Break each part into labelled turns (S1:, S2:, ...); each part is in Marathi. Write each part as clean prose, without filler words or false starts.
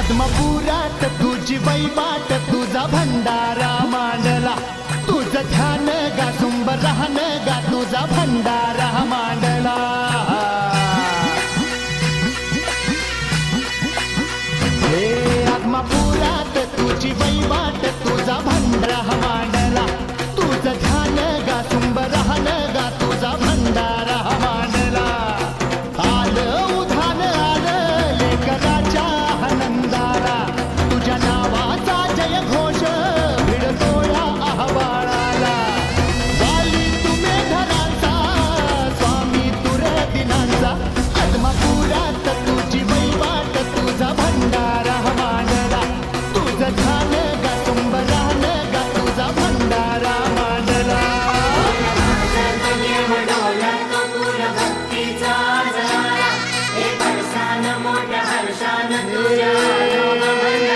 S1: आत्मपुरात तुझी वैवाट तुझा भंडारा मांडला तुझं ध्यान गा सुंब राहन गा तुझा भंडारा मांडला हे आत्मपुरात तुझी वैवाट तुझा भंडारा मांडला तुझं ध्यान गा सुंब राहन गा तुझा भंडारा मांडला आलं उधान आलं लेकराच्या आनंदाला तुझ्या नावाचा जय घोष भिडतो या आव्हानाला वाली तुम्ही धनांचा स्वामी तुर दिनांचा आत्मपुरात तुझी वैवाट तुझा भंडारा मांडला तुझं ध्यान गा सुंब राहन गा तुझा भंडारा मांडला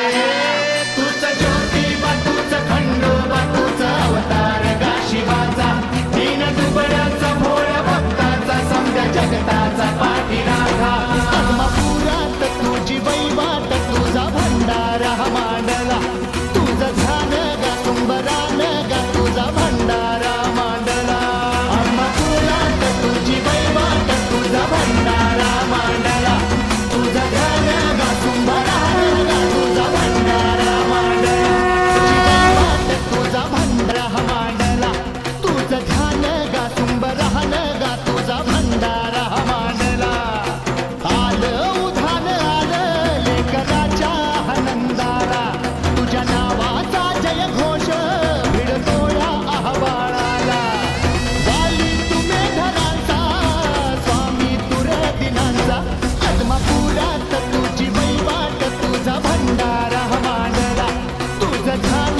S1: तुझं ज्योतिबा तुझं खंडोबा तुझं अवतार गा शिवाचा दीन दुबळ्याचा भोळ भक्ताचा समजा जगताचा पाठीराखा आत्मपुरात तुझी वैवाट तुझा भंडारा मांडला तुझं ध्यान गा सुंबरान गा तुझा भंडारा मांडला आत्मपुरात तुझी वैवाट तुझा भंडारा मांडला तुझं ध्यान गा सुंबरान गा तुझा भंडारा मांडला तुझा भंडारा मांडला तुझं ध्यान गा सुंबरान गा तुझा भंडारा मांडला आलं उधान आलं लेकराच्या आनंदाला तुझ्या नावाचा जय घोष भिडतो या आव्हानाला वाली तुम्ही धनांचा स्वामी तुर दिनांचा आत्मपुरात तुझी वैवाट तुझा भंडारा मांडला तुझं ध्यान